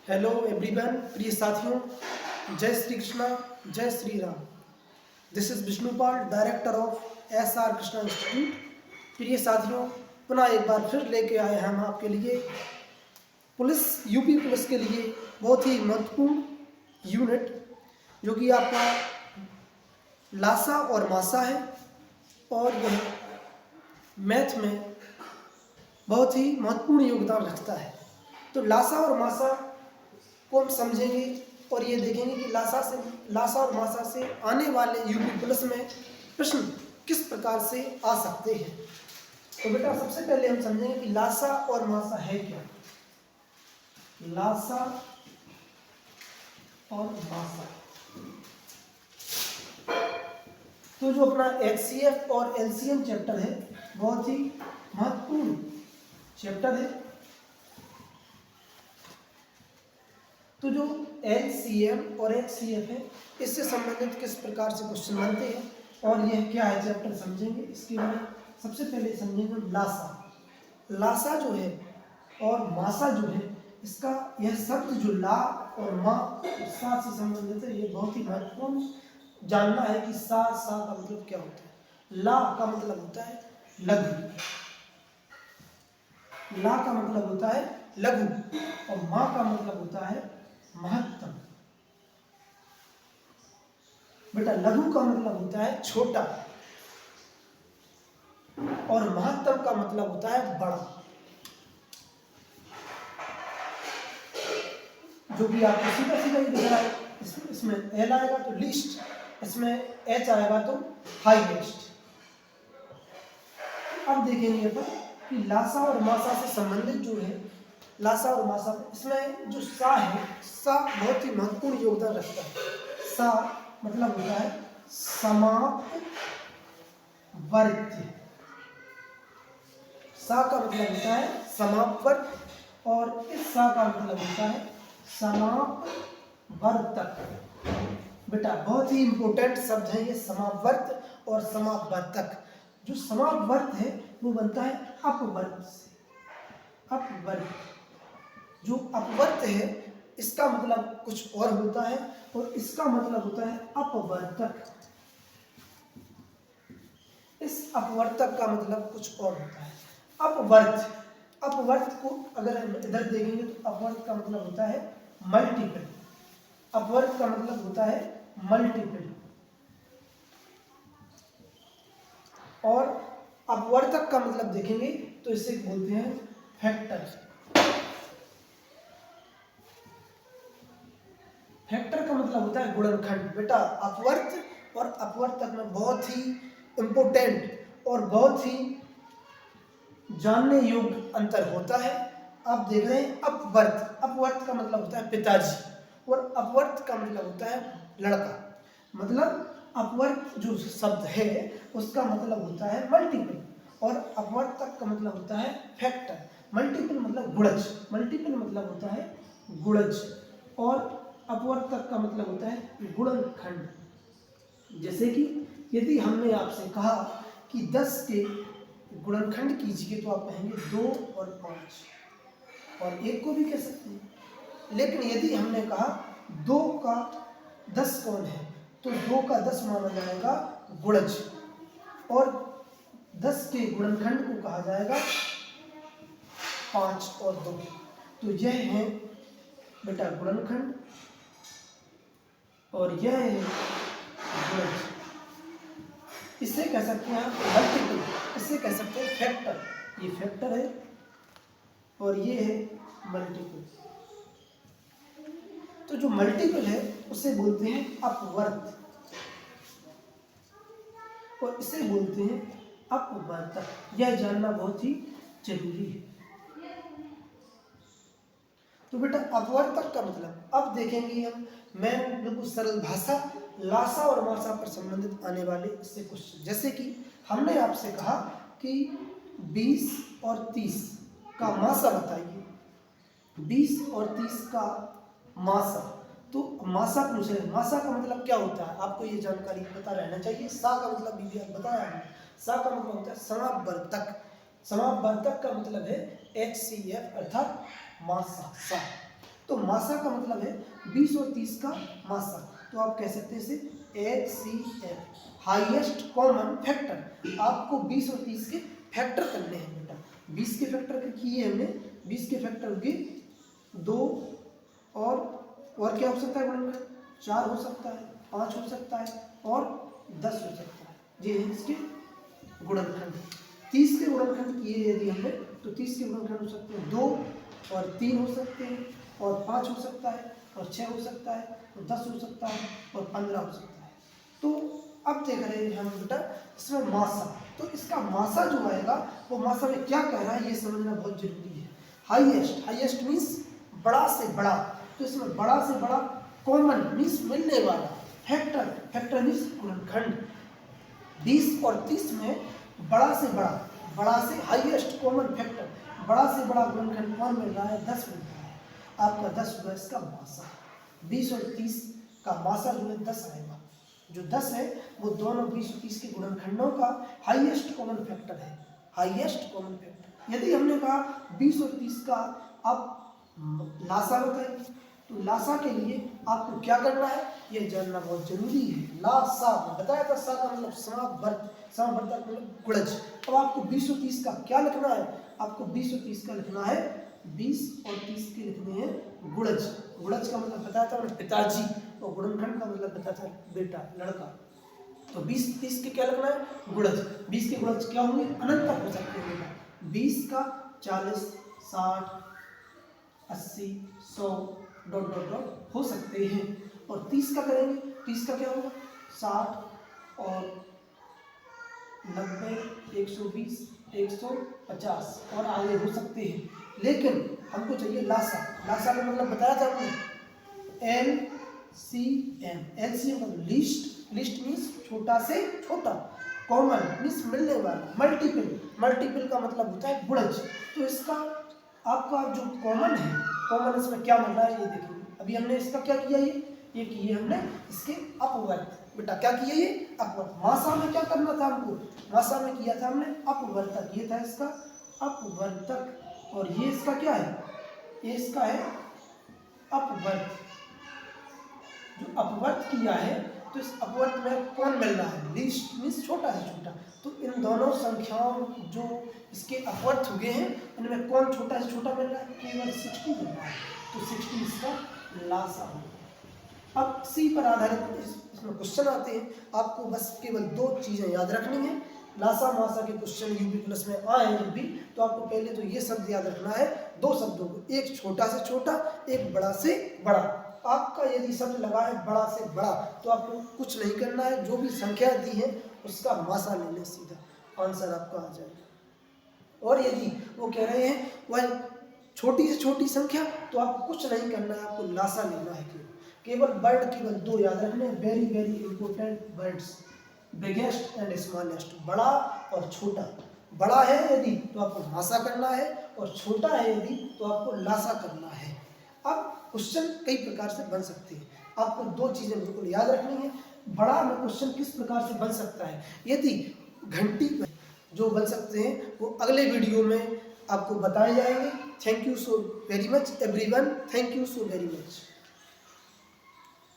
Hello everyone, प्रिय साथियों, जय श्री कृष्णा, जय Shri Ram. This is Vishnupal, director of S R. Krishna institute. प्रिय साथियों, पुनः एक बार फिर लेके आए हैं हम आपके लिए पुलिस यूपी पुलिस के लिए बहुत ही महत्वपूर्ण यूनिट, जो कि आपका लासा और मासा है, और यह मैथ में बहुत ही महत्वपूर्ण योगदान रखता है। तो लासा और मासा को हम समझेंगे और ये देखेंगे कि लासा और मासा से आने वाले यूपी पुलिस में प्रश्न किस प्रकार से आ सकते हैं। तो बेटा सबसे पहले हम समझेंगे कि लासा और मासा है क्या। लासा और मासा, तो जो अपना एचसीएफ और एलसीएम चैप्टर है, बहुत ही महत्वपूर्ण चैप्टर है। तो जो एलसीएम और एचसीएफ है, इससे संबंधित किस प्रकार से क्वेश्चन बनते हैं और यह क्या है चैप्टर समझेंगे। इसके लिए सबसे पहले समझेंगे लासा। लासा जो है और मासा जो है, इसका यह शब्द जो ला और मा सा से संबंधित है, ये बहुत ही महत्वपूर्ण जानना है कि सा का मतलब क्या होता है। ला का मतलब होता है लघु, ला का मतलब होता है लघु, और मा का मतलब होता है महत्तम। बेटा लघु का मतलब होता है छोटा और महत्तम का मतलब होता है बड़ा। जो भी आपको सीधा सीधा ही दिख रहा है, इसमें एल आएगा तो लीस्ट, इसमें एच आएगा तो हाईएस्ट। अब देखेंगे अपन कि लासा और मासा से संबंधित जो है, लासा और मासा, इसमें जो सा है, सा बहुत ही महत्वपूर्ण योगदान रखता है। सा मतलब होता है समाप्त वर्त्य। सा का मतलब होता है समाप्त वर्त, और इस सा का मतलब होता है समाप्त वर्तक। बेटा बहुत ही इंपॉर्टेंट शब्द है ये समापवर्त और समापवर्तक। जो समापवर्त है वो बनता है अपवर्त से। अपवर्त, जो अपवर्त है इसका मतलब कुछ और होता है, और इसका मतलब होता है अपवर्तक। इस अपवर्तक का मतलब कुछ और होता है। अपवर्त, अपवर्त को अगर हम इधर देखेंगे तो अपवर्त का मतलब होता है मल्टीपल। अपवर्त का मतलब होता है मल्टीपल, और अपवर्तक का मतलब देखेंगे तो इसे बोलते हैं फैक्टर। फैक्टर का मतलब होता है गुणनखंड। बेटा अपवर्त और अपवर्तक में बहुत ही इंपॉर्टेंट और बहुत ही जानने योग्य अंतर होता है। आप देख रहे हैं अपवर्त, अपवर्त का मतलब होता है पिताजी, और अपवर्त का मतलब होता है लड़का। मतलब अपवर्त जो शब्द है उसका मतलब होता है मल्टीपल, और अपवर्तक का मतलब होता है फैक्टर। मल्टीपल मतलब गुणज, मल्टीपल मतलब होता है गुणज, और अपवर्तक का मतलब होता है गुणनखंड। जैसे कि यदि हमने आपसे कहा कि 10 के गुणनखंड कीजिए, तो आप कहेंगे 2 और 5, और 1 को भी कह सकते हैं। लेकिन यदि हमने कहा 2 का 10 कौन है, तो 2 का 10 माना जाएगा गुणज, और 10 के गुणनखंड को कहा जाएगा 5 और 2। तो यह है बेटा गुणनखंड, और यह है गुणज। इसे कह सकते हैं मल्टीपल, इसे कह सकते हैं फैक्टर। ये फैक्टर है और ये है मल्टीपल। तो जो मल्टीपल है उसे बोलते हैं अपवर्त, और इसे बोलते हैं अपवर्तक। यह जानना बहुत ही जरूरी है। तो बेटा अपवर्तक का मतलब अब देखेंगे हम, मैं बिल्कुल सरल भाषा, लासा और मासा पर संबंधित आने वाले इससे क्वेश्चन। जैसे कि हमने आपसे कहा कि 20 और 30 का मासा बताइए, 20 और 30 का मासा। तो मासा पूछ रहे हैं, मासा का मतलब क्या होता है, आपको ये जानकारी पता रहना चाहिए। सा का मतलब भी बताया हमने, सा का मतलब होता है समापवर्तक। समापवर्तक का मतलब है HCF अर्थात मासा, सा। तो मासा का मतलब है 20 और 30 का मासा। तो आप कह सकते हैं इसे HCF, हाईएस्ट कॉमन फैक्टर। आपको 20 और 30 के फैक्टर करने हैं बेटा। 20 के फैक्टर किए हमने, 20 के फैक्टर के 2 और क्या हो सकता है गुणनखंड, 4 हो सकता है, 5 हो सकता है और 10 हो सकता है। ये है इसके गुणनखंड। 30 के गुणनखंड किए यदि हमने तो 30 के गुणनखंड हो सकते हैं 2 और 3 हो सकते हैं और 5 हो सकता है और 6 हो सकता है और 10 हो सकता है और 15 हो सकता है। तो अब देख रहे हैं हम बेटा इसमें मासा। तो इसका मासा जो आएगा वो मासा में क्या कह रहा है ये समझना बहुत जरूरी है। हाईएस्ट, हाईएस्ट मीन्स बड़ा से बड़ा। तो इसमें बड़ा से बड़ा, कॉमन मीन्स मिलने वाला, फैक्टर, फैक्टर मीन्स गुणनखंड। 20 और 30 में बड़ा से बड़ा, बड़ा से हाईएस्ट कॉमन फैक्टर, बड़ा से बड़ा गुणनखंड कौन मिल रहा है, 10 मिल रहा है। आपका 10 हुआ इसका मासा। 20 और 30 का मासा जो है 10 आएगा। जो 10 है वो दोनों 20 और 30 के गुणनखंडों का हाईएस्ट कॉमन फैक्टर है, हाईएस्ट कॉमन फैक्टर। यदि हमने कहा 20 और 30 का आप लासा बताएंगे, तो लासा के लिए आपको क्या करना है ये जानना बहुत जरूरी है। लासा बताया था, सा का मतलब समावर्त, समावर्तक मतलब गुणज। अब आपको 20 और 30 का क्या लिखना है, आपको 20 और 30 का लिखना है, 20 और 30 के लिखने हैं गुणज। गुणज का मतलब बताया था पिताजी, और गुणनखंड का मतलब बताया था बेटा, लड़का। तो 20 30 के क्या लिखना है, गुणज। 20 के गुणज क्या होंगे, अनंत तक हो सकते हैं बेटा। 20 का 40, 60, 80, 100 डॉट डॉट डॉट हो सकते हैं। और 30 का करेंगे, 30 का क्या होगा, 60 और 90, 120, 150 और आगे हो सकते हैं। लेकिन हमको चाहिए लासा। लासा का मतलब बताया था हमने, LCM। LCM का लिस्ट, लिस्ट मीन्स छोटा से छोटा, कॉमन मीन्स मिलने वाला, मल्टीपल, मल्टीपल का मतलब होता है गुणज। तो इसका आपका जो कॉमन है, कॉमन इसमें क्या मिल रहा है ये देखिए। अभी हमने इसका क्या किया, ये किए हमने इसके अपवर्त। बेटा क्या किया, ये अपवर्त। मासा में क्या करना था हमको, मासा में किया था हमने अपवर्तक, ये था इसका अपवर्तक। और ये इसका क्या है, ये इसका है अपवर्त। जो अपवर्त किया है तो इस अपवर्त में कौन मिल रहा है, लीस्ट मीन्स छोटा से छोटा। तो इन दोनों संख्याओं जो इसके अपवर्त हुए हैं इनमें कौन छोटा से छोटा मिल रहा है, केवल 60 मिल रहा है। तो 60 इसका लासा होगा। अब सी पर आधारित इसमें क्वेश्चन आते हैं, आपको बस केवल 2 चीजें याद रखनी है। लासा मासा के क्वेश्चन यूपी प्लस में आए हैं भी, तो आपको पहले तो ये शब्द याद रखना है, 2 शब्दों को, एक छोटा से छोटा, एक बड़ा से बड़ा। आपका यदि शब्द लगा है बड़ा से बड़ा तो आपको कुछ नहीं करना है, जो भी संख्या दी है उसका मासा ले लें, सीधा आंसर आपका आ जाएगा। और यदि वो कह रहे हैं वह छोटी से छोटी संख्या तो आपको कुछ नहीं करना है, आपको लासा लेना है। केवल वर्ड केवल 2 याद रखने, very very important words, biggest and smallest, बड़ा और छोटा। बड़ा है यदि तो आपको मासा करना है और छोटा है यदि तो आपको लासा करना है। अब क्वेश्चन कई प्रकार से बन सकते हैं, आपको 2 चीजें बिल्कुल याद रखनी है। बड़ा में क्वेश्चन किस प्रकार से बन सकता है, यदि घंटी जो बन सकते हैं वो अगले वीडियो में आपको बताए जाएंगे। Thank you so very much everyone, thank you so very much.